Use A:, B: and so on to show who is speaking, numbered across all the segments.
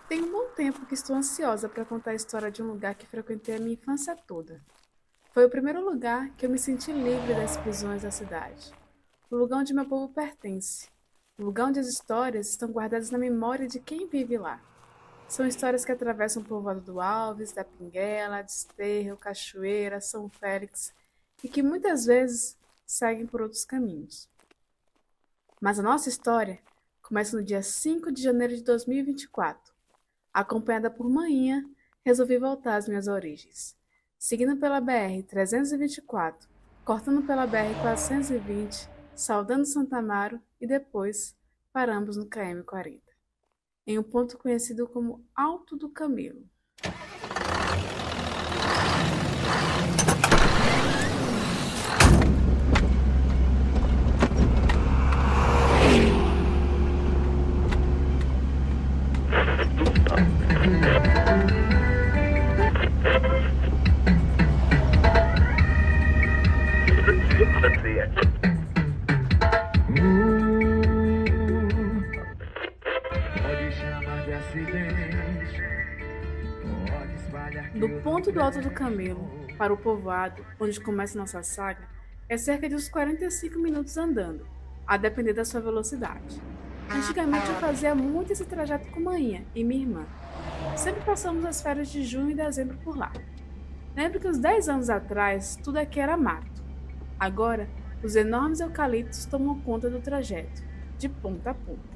A: Tem um bom tempo que estou ansiosa para contar a história de um lugar que frequentei a minha infância toda. Foi o primeiro lugar que eu me senti livre das prisões da cidade. O lugar onde meu povo pertence. O lugar onde as histórias estão guardadas na memória de quem vive lá. São histórias que atravessam o povoado do Alves, da Pinguela, Desterro, Cachoeira, São Félix e que muitas vezes seguem por outros caminhos. Mas a nossa história começa no dia 5 de janeiro de 2024. Acompanhada por manhã, resolvi voltar às minhas origens. Seguindo pela BR-324, cortando pela BR-420, saudando Santa Amaro e depois paramos no km-40, em um ponto conhecido como Alto do Camelo. Do ponto do Alto do Camelo para o povoado, onde começa nossa saga, é cerca de uns 45 minutos andando, a depender da sua velocidade. Antigamente eu fazia muito esse trajeto com manhã e minha irmã. Sempre passamos as férias de junho e dezembro por lá. Lembro que uns 10 anos atrás tudo aqui era mato. Agora, os enormes eucaliptos tomam conta do trajeto, de ponta a ponta.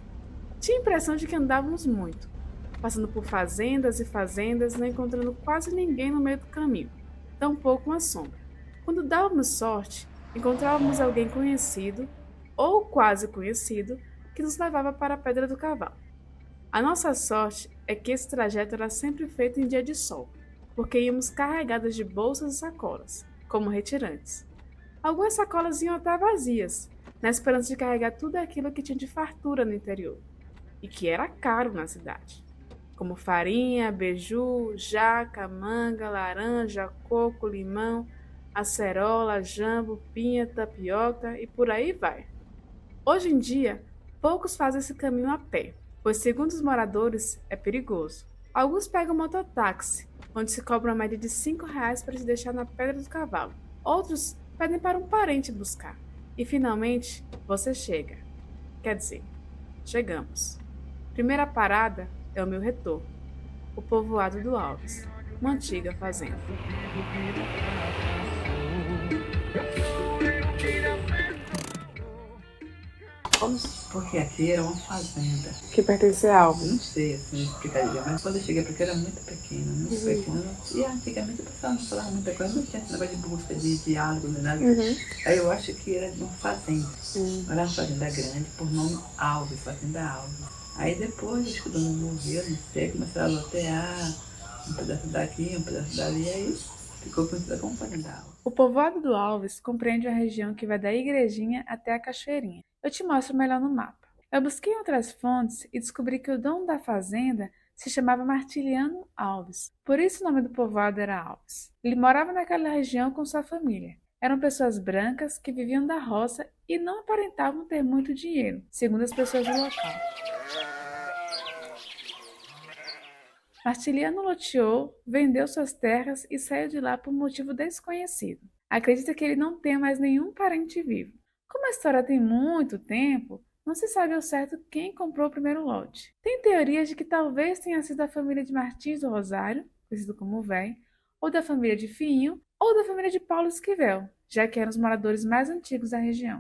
A: Tinha a impressão de que andávamos muito, passando por fazendas e fazendas, não encontrando quase ninguém no meio do caminho, tampouco uma sombra. Quando dávamos sorte, encontrávamos alguém conhecido, ou quase conhecido, que nos levava para a Pedra do Cavalo. A nossa sorte é que esse trajeto era sempre feito em dia de sol, porque íamos carregadas de bolsas e sacolas, como retirantes. Algumas sacolas iam até vazias, na esperança de carregar tudo aquilo que tinha de fartura no interior, e que era caro na cidade, como farinha, beiju, jaca, manga, laranja, coco, limão, acerola, jambo, pinha, tapioca e por aí vai. Hoje em dia, poucos fazem esse caminho a pé, pois, segundo os moradores, é perigoso. Alguns pegam mototáxi, onde se cobra uma média de R$ 5 para te deixar na Pedra do Cavalo. Outros pedem para um parente buscar. E finalmente, você chega. Quer dizer, chegamos. Primeira parada é o meu retorno, o povoado do Alves, uma antiga fazenda.
B: Vamos porque aqui era uma fazenda.
A: Que pertence a Alves.
B: Não sei assim explicaria, mas quando eu cheguei porque era muito pequena, muito pequena. E antigamente o pessoal não falava muita coisa, não tinha esse negócio de busca de diálogo, nem nada. Aí eu acho que era de uma fazenda. Era uma fazenda grande, por nome Alves, Fazenda Alves. Aí depois, acho que o dono morreu, não sei, começaram a lotear um pedaço daqui, um pedaço dali, aí ficou conhecida como Fazenda Alves.
A: O povoado do Alves compreende a região que vai da Igrejinha até a Cachoeirinha. Eu te mostro melhor no mapa. Eu busquei outras fontes e descobri que o dono da fazenda se chamava Martiliano Alves. Por isso o nome do povoado era Alves. Ele morava naquela região com sua família. Eram pessoas brancas que viviam da roça e não aparentavam ter muito dinheiro, segundo as pessoas do local. Martiliano loteou, vendeu suas terras e saiu de lá por motivo desconhecido. Acredita que ele não tem mais nenhum parente vivo. Como a história tem muito tempo, não se sabe ao certo quem comprou o primeiro lote. Tem teorias de que talvez tenha sido a família de Martins do Rosário, conhecido como Véi, ou da família de Fiinho, ou da família de Paulo Esquivel, já que eram os moradores mais antigos da região.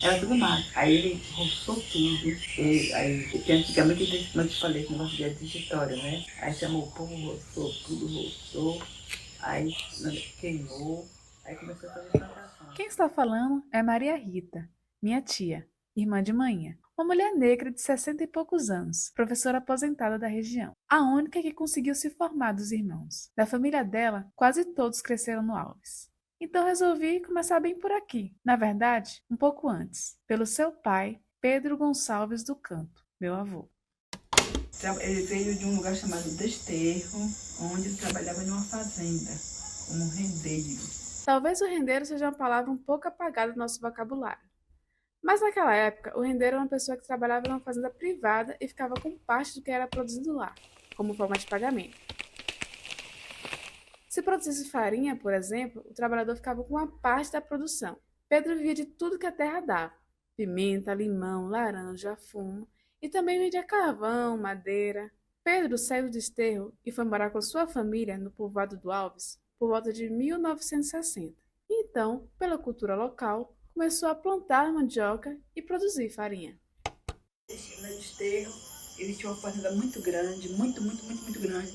B: Era tudo mato. Aí ele roçou tudo. Porque antigamente, como eu te falei, esse negócio de história, né? Aí chamou o povo, roçou tudo, roçou. Aí queimou. Aí começou a fazer plantação.
A: Quem está falando é Maria Rita, minha tia, irmã de manhã. Uma mulher negra de 60 e poucos anos, professora aposentada da região. A única que conseguiu se formar dos irmãos. Da família dela, quase todos cresceram no Alves. Então resolvi começar bem por aqui. Na verdade, um pouco antes, pelo seu pai, Pedro Gonçalves do Canto. meu avô.
B: Ele veio de um lugar chamado Desterro, onde ele trabalhava em uma fazenda, como rendeiro.
A: Talvez o rendeiro seja uma palavra um pouco apagada do nosso vocabulário. Mas naquela época, o rendeiro era uma pessoa que trabalhava numa fazenda privada e ficava com parte do que era produzido lá, como forma de pagamento. Se produzisse farinha, por exemplo, o trabalhador ficava com uma parte da produção. Pedro vivia de tudo que a terra dava: pimenta, limão, laranja, fumo, e também vendia carvão, madeira. Pedro saiu do desterro e foi morar com sua família no povoado do Alves por volta de 1960. Então, pela cultura local, começou a plantar mandioca e produzir farinha.
B: No Desterro, ele tinha uma fazenda muito grande, muito grande,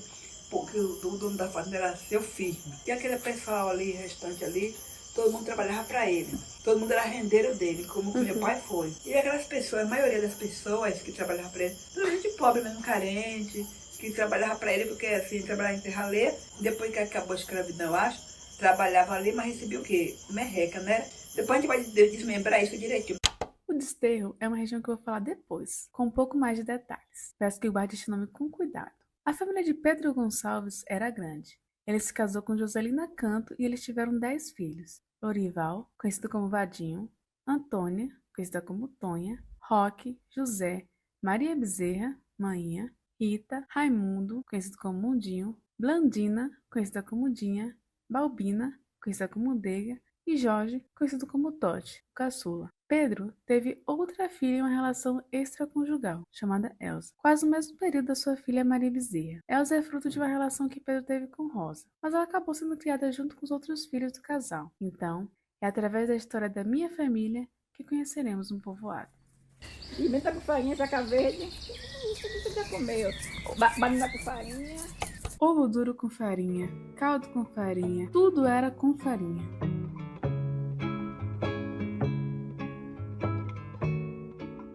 B: porque o dono da fazenda era seu firme. E aquele pessoal ali, restante ali, todo mundo trabalhava para ele. Todo mundo era rendeiro dele, como meu pai foi. E aquelas pessoas, a maioria das pessoas que trabalhavam para ele, era gente pobre mesmo, carente, que trabalhava para ele, porque assim, trabalhava em terraleira, depois que acabou a escravidão, eu acho, trabalhava ali, mas recebia o quê? Merreca, né? Depois a gente vai desmembrar isso direitinho.
A: O Desterro é uma região que eu vou falar depois, com um pouco mais de detalhes. Peço que guarde este nome com cuidado. A família de Pedro Gonçalves era grande. Ele se casou com Joselina Canto e eles tiveram 10 filhos. Lorival, conhecido como Vadinho, Antônia, conhecida como Tonha, Roque, José, Maria Bezerra, Mainha, Rita, Raimundo, conhecido como Mundinho, Blandina, conhecida como Dinha, Balbina, conhecida como Dega, e Jorge, conhecido como Tote, o caçula. Pedro teve outra filha em uma relação extraconjugal, chamada Elsa, quase no mesmo período da sua filha Maria Bezerra. Elsa é fruto de uma relação que Pedro teve com Rosa, mas ela acabou sendo criada junto com os outros filhos do casal. Então, é através da história da minha família que conheceremos um povoado.
C: Pimenta com farinha, jaca verde, isso que você já comeu. Banana com farinha.
A: Ovo duro com farinha, caldo com farinha, tudo era com farinha.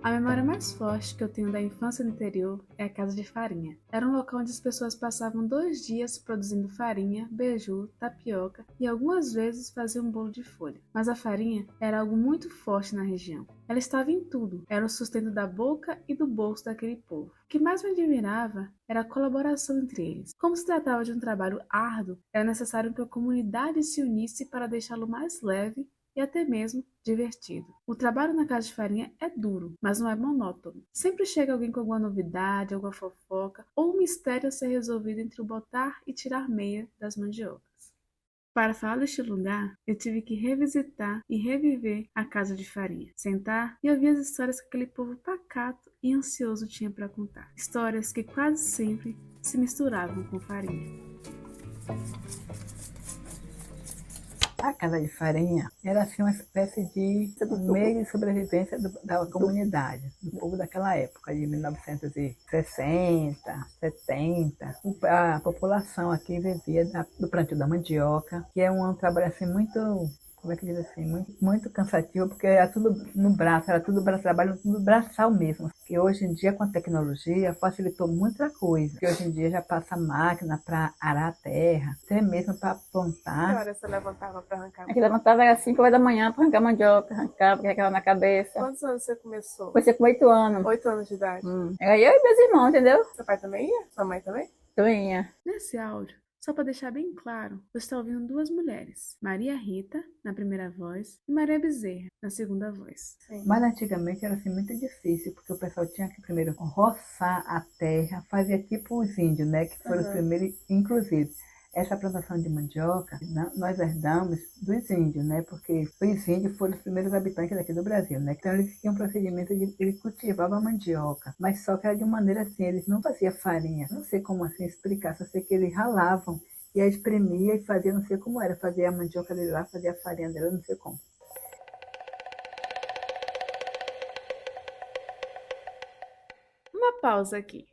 A: A memória mais forte que eu tenho da infância no interior é a casa de farinha. Era um local onde as pessoas passavam 2 dias produzindo farinha, beiju, tapioca e algumas vezes faziam um bolo de folha. Mas a farinha era algo muito forte na região. Ela estava em tudo, era o sustento da boca e do bolso daquele povo. O que mais me admirava era a colaboração entre eles. Como se tratava de um trabalho árduo, era necessário que a comunidade se unisse para deixá-lo mais leve e até mesmo divertido. O trabalho na casa de farinha é duro, mas não é monótono. Sempre chega alguém com alguma novidade, alguma fofoca ou um mistério a ser resolvido entre o botar e tirar meia das mandiocas. Para falar deste lugar, eu tive que revisitar e reviver a casa de farinha, sentar e ouvir as histórias que aquele povo pacato e ansioso tinha para contar. Histórias que quase sempre se misturavam com farinha.
B: A casa de farinha era assim uma espécie de meio de sobrevivência da comunidade, do povo daquela época, de 1960, 70. A população aqui vivia do plantio da mandioca, que é um trabalho assim muito, como é que diz assim, muito cansativo, porque era tudo no braço, trabalho no braçal mesmo. Que hoje em dia, com a tecnologia, facilitou muita coisa. Que hoje em dia já passa máquina para arar a terra, até mesmo para plantar.
A: Que hora você levantava para arrancar?
C: A gente levantava às 5 horas da manhã para arrancar mandioca, arrancava, carregava na cabeça.
A: Quantos anos você começou?
C: Comecei com 8 anos.
A: 8 anos de idade.
C: Era eu e meus irmãos, entendeu?
A: Seu pai também ia? Sua mãe também?
C: Eu ia.
A: Nesse áudio, só para deixar bem claro, você está ouvindo 2 mulheres, Maria Rita, na primeira voz, e Maria Bezerra, na segunda voz.
B: Sim. Mas antigamente era assim, muito difícil, porque o pessoal tinha que primeiro roçar a terra, fazia tipo os índios, né, que foram os primeiros, inclusive. Essa plantação de mandioca, nós herdamos dos índios, né? Porque os índios foram os primeiros habitantes daqui do Brasil, né? Então eles tinham um procedimento de eles cultivavam a mandioca, mas só que era de maneira assim, eles não faziam farinha. Não sei como assim explicar, só sei que eles ralavam e aí espremia e fazia, não sei como era, fazia a mandioca dele lá, fazia a farinha dela, não sei como.
A: Uma pausa aqui.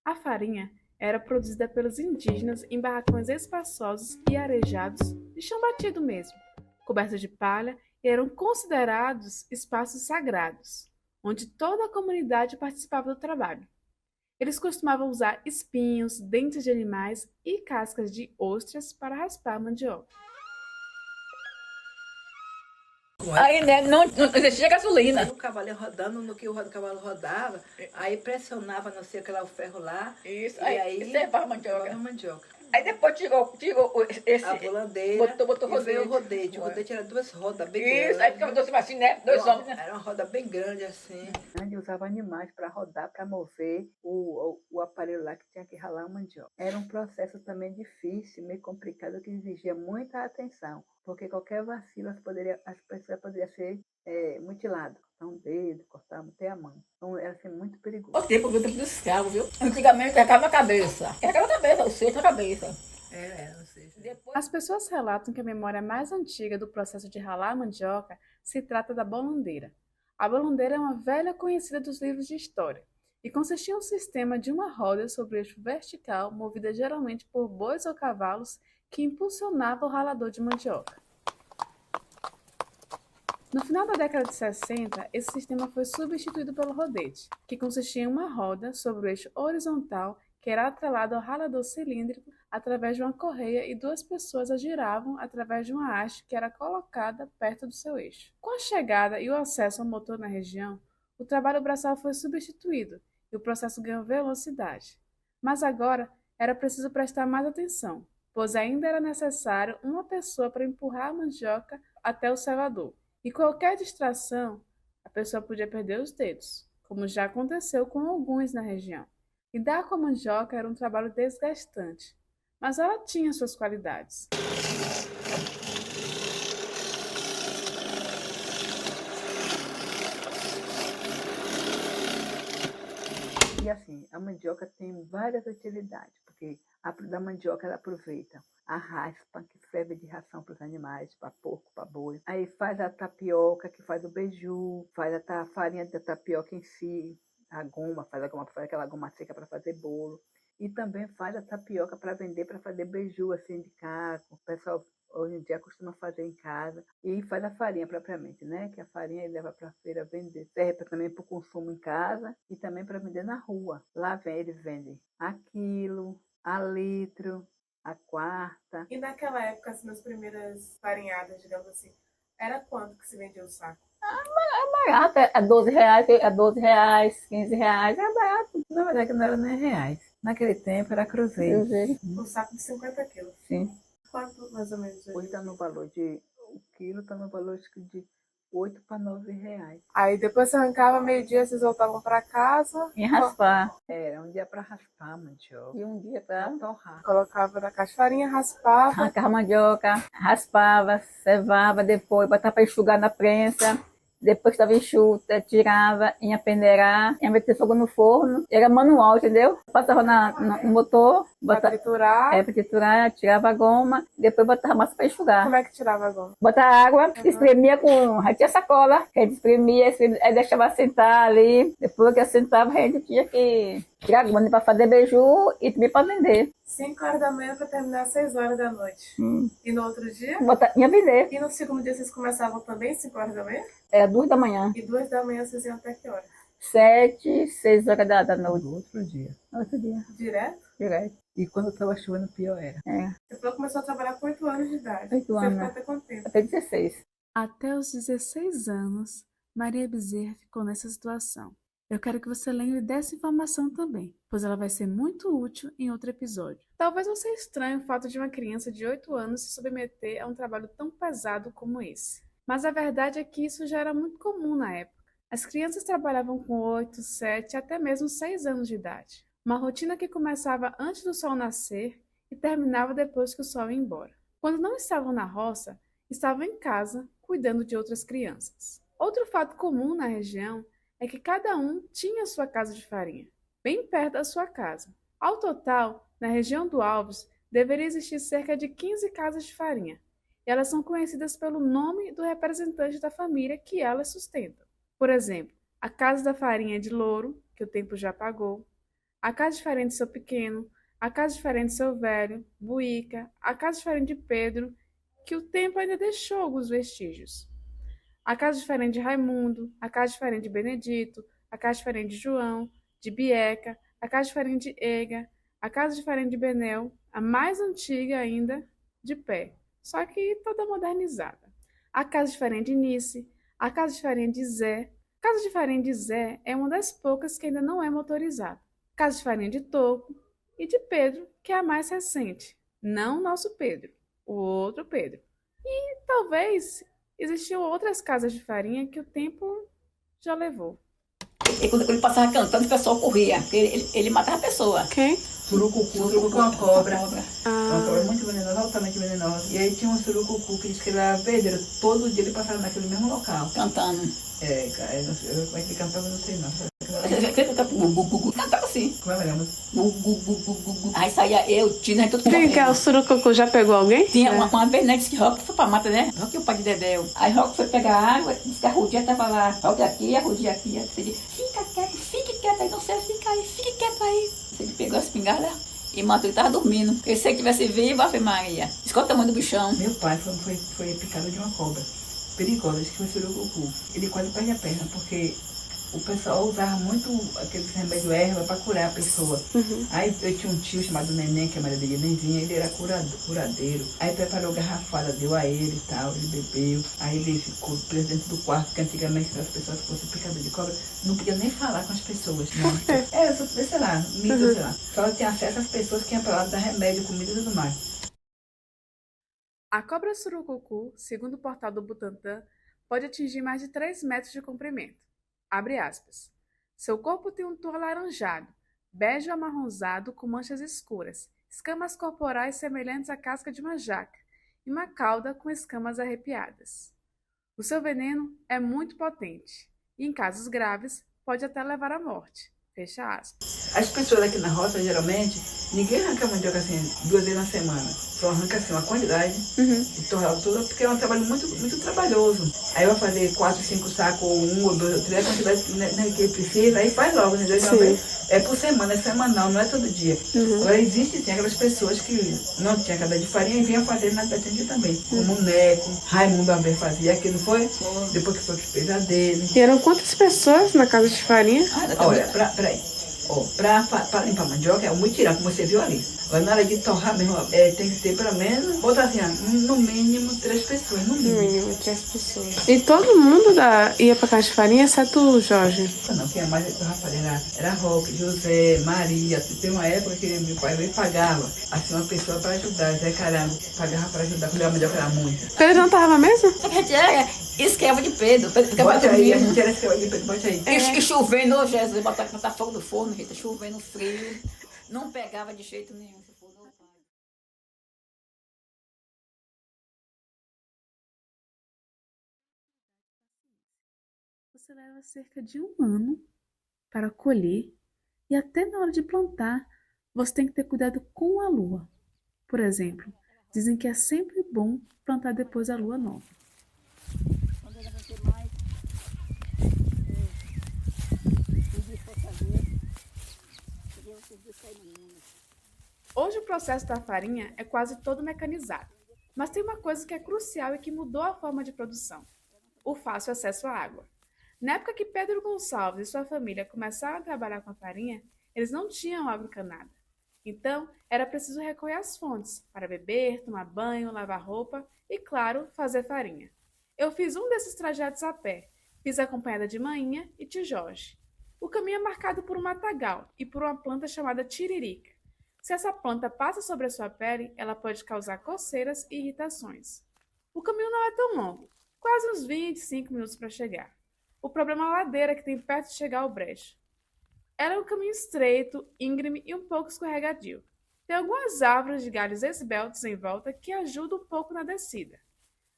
A: A farinha era produzida pelos indígenas em barracões espaçosos e arejados de chão batido mesmo, cobertos de palha, e eram considerados espaços sagrados, onde toda a comunidade participava do trabalho. Eles costumavam usar espinhos, dentes de animais e cascas de ostras para raspar a mandioca.
C: Aí né, não existia gasolina.
B: Aí o cavalo rodando, no que o cavalo rodava, aí pressionava, não sei o que lá, o ferro lá.
C: Isso,
B: e aí
C: servava mandioca.
B: levava a mandioca.
C: Aí depois tirou esse...
B: A volandeira,
C: botou
B: e veio o
C: rodete.
B: rodete. O rodete era duas rodas bem
C: Isso,
B: grandes.
C: aí ficava dois assim, né? Dois homens, né?
B: Era uma roda bem grande assim. Ele usava animais para rodar, para mover o aparelho lá que tinha que ralar a mandioca. Era um processo também difícil, meio complicado, que exigia muita atenção, porque qualquer vacilo as pessoas poderiam ser mutiladas. Cortar um dedo, cortar até a mão. Então era assim, muito perigoso.
C: O tempo dos escravos, viu? Antigamente carregava a cabeça. Carregava a cabeça, o centro da cabeça.
B: Não sei.
C: Depois...
A: As pessoas relatam que a memória mais antiga do processo de ralar a mandioca se trata da bolandeira. A bolandeira é uma velha conhecida dos livros de história e consistia em um sistema de uma roda sobre eixo vertical, movida geralmente por bois ou cavalos, que impulsionava o ralador de mandioca. No final da década de 60, esse sistema foi substituído pelo rodete, que consistia em uma roda sobre o eixo horizontal que era atrelado ao ralador cilíndrico através de uma correia e duas pessoas a giravam através de uma haste que era colocada perto do seu eixo. Com a chegada e o acesso ao motor na região, o trabalho braçal foi substituído e o processo ganhou velocidade. Mas agora era preciso prestar mais atenção, pois ainda era necessário uma pessoa para empurrar a mandioca até o serrador. E qualquer distração, a pessoa podia perder os dedos, como já aconteceu com alguns na região. Lidar com a mandioca era um trabalho desgastante, mas ela tinha suas qualidades.
B: E assim, a mandioca tem várias utilidades, porque da mandioca ela aproveita a raspa, que serve de ração para os animais, para porco, para boi. Aí faz a tapioca, que faz o beiju, faz a farinha da tapioca em si, a goma, faz aquela goma seca para fazer bolo. E também faz a tapioca para vender, para fazer beiju assim de casa. O pessoal hoje em dia costuma fazer em casa. E faz a farinha propriamente, né? Que a farinha ele leva para a feira vender. Serve também para o consumo em casa e também para vender na rua. Lá eles vendem a quilo, a litro, a quarta.
A: E naquela época, assim, nas primeiras farinhadas, digamos assim, era quanto que se vendia o saco?
C: Barato, é 12 reais, é 12 reais, 15 reais, é barato.
B: Na verdade, não era nem reais. Naquele tempo era cruzeiro.
A: Um saco de 50 quilos.
B: Sim.
A: Quanto, mais ou menos?
B: Hoje está no valor de... O quilo está no valor de 8 para 9 reais.
A: Aí depois você arrancava meio-dia, vocês voltavam para casa.
C: E raspar.
B: Era um dia para raspar a mandioca.
C: E um dia
B: Para
C: para
B: torrar.
A: Colocava na caixa de farinha, raspava.
C: arrancar a mandioca, raspava, cevava, depois botava para enxugar na prensa. Depois estava enxuta, tirava, ia peneirar, ia meter fogo no forno. Era manual, entendeu? Passava no motor,
A: Para triturar.
C: para triturar, tirava a goma, depois botava a massa para enxugar.
A: Como é que tirava a goma?
C: Botava água, espremia com... Aí tinha sacola, que a gente espremia, aí deixava assentar ali. Depois que assentava, a gente tinha que tirar a goma para fazer beiju e também para vender.
A: 5 horas da manhã para terminar às 6 horas da noite. E no outro dia?
C: Ia vender.
A: E no segundo dia vocês começavam também 5 horas da manhã?
C: Era 2 da manhã.
A: E 2 da manhã vocês iam até que hora?
C: 7, 6 horas da noite.
B: No outro dia.
C: Outro dia,
A: Direto?
C: direto.
B: E quando estava chovendo, pior era.
A: Você falou que começou a trabalhar com 8 anos de idade.
C: 8
A: Você
C: anos.
A: ficou até quanto tempo?
C: Até 16.
A: Até os 16 anos, Maria Bezerra ficou nessa situação. Eu quero que você lembre dessa informação também, pois ela vai ser muito útil em outro episódio. Talvez você estranhe o fato de uma criança de 8 anos se submeter a um trabalho tão pesado como esse. Mas a verdade é que isso já era muito comum na época. As crianças trabalhavam com 8, 7, até mesmo 6 anos de idade. Uma rotina que começava antes do sol nascer e terminava depois que o sol ia embora. Quando não estavam na roça, estavam em casa, cuidando de outras crianças. Outro fato comum na região é que cada um tinha sua casa de farinha, bem perto da sua casa. Ao total, na região do Alves, deveria existir cerca de 15 casas de farinha, e elas são conhecidas pelo nome do representante da família que elas sustentam. Por exemplo, a Casa da Farinha de Louro, que o tempo já apagou, a Casa de Farinha de Seu Pequeno, a Casa de Farinha de Seu Velho, Buíca, a Casa de Farinha de Pedro, que o tempo ainda deixou alguns vestígios. A Casa de Farinha de Raimundo, a Casa de Farinha de Benedito, a Casa de Farinha de João, de Bieca, a Casa de Farinha de Ega, a Casa de Farinha de Benel, a mais antiga ainda, de pé, só que toda modernizada. a casa de farinha de Nice, a casa de farinha de Zé. A casa de farinha de Zé é uma das poucas que ainda não é motorizada. Casa de farinha de Toco e de Pedro, que é a mais recente. Não o nosso Pedro, o outro Pedro. E talvez existiam outras casas de farinha que o tempo já levou.
C: E quando ele passava cantando, o pessoal corria, porque ele matava a pessoa.
A: Quem?
B: Surucucu é uma cobra. Uma cobra
A: Ah,
B: muito venenosa, altamente venenosa. E aí tinha um surucucu que disse que ele era verdadeiro. Todo dia ele passava naquele mesmo local.
C: Cantando.
B: Cara, eu não sei, como é que ele cantava, eu não sei não.
C: Cantava assim.
B: Como é que lembra?
C: Aí saía eu, Tina, tudo
A: quem que é o surucucu? Já pegou alguém?
C: Tinha uma vez, né, disse que Roque foi pra mata, né? Roque é o pai de Dedéu. Aí Roque foi pegar água, disse que a Rudia tava lá. Roque aqui, a Rudia aqui. Ele disse, fique quieto aí, não sei, fique quieto aí. Ele pegou a espingarda e matou, ele tava dormindo. Porque se ele tivesse vivo, Ave Maria. Escuta o tamanho do bichão.
B: Meu pai foi picado de uma cobra. Perigosa, disse que foi surucucu. Ele quase perde a perna, porque o pessoal usava muito aqueles remédios erva para curar a pessoa. Aí eu tinha um tio chamado Neném, que é Maria de Nenenzinha, ele era curadeiro. Aí preparou garrafada, deu a ele e tal, ele bebeu. Aí ele ficou preso dentro do quarto, porque antigamente se as pessoas fossem picadas de cobra, não podia nem falar com as pessoas. Não. Sei lá, mito, sei lá. Só tinha acesso às pessoas que iam para lá dar remédio, comida e tudo mais.
A: A cobra surucucu, segundo o portal do Butantan, pode atingir mais de 3 metros de comprimento. Abre aspas. Seu corpo tem um tom alaranjado, bege amarronzado com manchas escuras, escamas corporais semelhantes à casca de uma jaca e uma cauda com escamas arrepiadas. O seu veneno é muito potente e, em casos graves, pode até levar à morte. Fecha aspas.
B: As pessoas aqui na roça, geralmente, ninguém arranca mandioca assim 2 vezes na semana. Só arranca assim uma quantidade e torra tudo, porque é um trabalho muito trabalhoso. Aí vai fazer 4, 5 sacos, ou 1, ou 2, ou 3, a quantidade que ele precisa, aí faz logo, entendeu? É por semana, é semanal, não é todo dia. Agora existe sim aquelas pessoas que não tinham cada de farinha e vinham fazer na aqui também. Como o Neco, Raimundo Amber fazia aqui, não foi? Depois que foi que fez a dele.
A: E eram quantas pessoas na casa de farinha?
B: Olha, peraí. Para limpar a mandioca é um mutirão, como você viu ali. Agora na hora de torrar mesmo, tem que ter pelo menos, botar assim, no mínimo 3 pessoas, no mínimo.
A: No mínimo 3 pessoas. E todo mundo ia pra casa de farinha, exceto o Jorge.
B: Não, quem mais torrar farinha era Roque, José, Maria. Tem uma época que meu pai veio e pagava, assim, uma pessoa para ajudar, Zé Caramba, pagava para ajudar, porque a mandioca era muito.
A: Pedro não tava mesmo?
C: A gente era escrava de Pedro.
B: Bote aí, a gente era escrava de Pedro, bote aí.
C: E chovendo, ô Jesus, botar fogo no forno, gente, chovendo frio. Não pegava de jeito nenhum. Se for, não, pai.
A: Você leva cerca de 1 ano para colher e até na hora de plantar você tem que ter cuidado com a lua. Por exemplo, dizem que é sempre bom plantar depois da lua nova.
C: Quando ela vai ter mais,
A: Hoje o processo da farinha é quase todo mecanizado, mas tem uma coisa que é crucial e que mudou a forma de produção: o fácil acesso à água. Na época que Pedro Gonçalves e sua família começaram a trabalhar com a farinha, eles não tinham água encanada. Então, era preciso recorrer às fontes para beber, tomar banho, lavar roupa e, claro, fazer farinha. Eu fiz um desses trajetos a pé, fiz acompanhada de Mainha e de Jorge. O caminho é marcado por um matagal e por uma planta chamada tiririca. Se essa planta passa sobre a sua pele, ela pode causar coceiras e irritações. O caminho não é tão longo, quase uns 25 minutos para chegar. O problema é a ladeira que tem perto de chegar ao brejo. Ela é um caminho estreito, íngreme e um pouco escorregadio. Tem algumas árvores de galhos esbeltos em volta que ajudam um pouco na descida.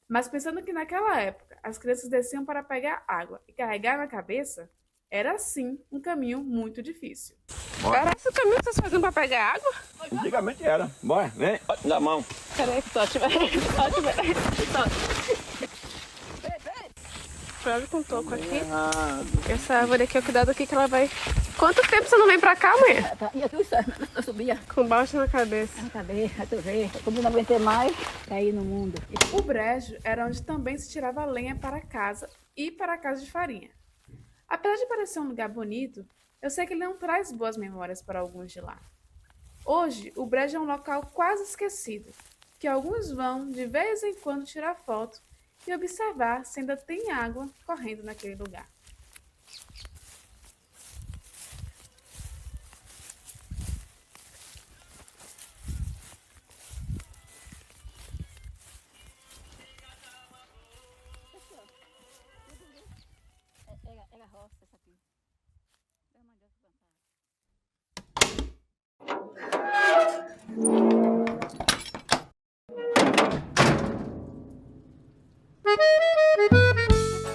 A: Mas pensando que naquela época as crianças desciam para pegar água e carregar na cabeça, era sim um caminho muito difícil.
D: Era esse o caminho que vocês faziam para pegar água?
E: Antigamente era. Bora, vem, dá a mão.
D: Peraí, Totti, vai. Prove com toco aqui. Essa árvore aqui, ó, cuidado aqui que ela vai... Quanto tempo você não vem pra cá, mãe?
C: E aqui eu subia.
D: Com balde na cabeça.
C: Na cabeça, tu vê. Como não aguentei mais, caí no mundo.
A: O brejo era onde também se tirava lenha para casa e para a casa de farinha. Apesar de parecer um lugar bonito, eu sei que ele não traz boas memórias para alguns de lá. Hoje, o brejo é um local quase esquecido, que alguns vão de vez em quando tirar foto e observar se ainda tem água correndo naquele lugar.
C: Era roça essa aqui.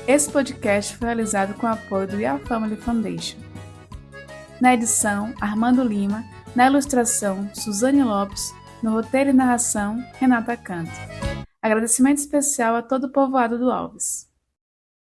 A: Esse podcast foi realizado com o apoio do We Are Family Foundation. Na edição, Armando Lima. Na ilustração, Suzane Lopes. No roteiro e narração, Renata Canto. Agradecimento especial a todo o povoado do Alves.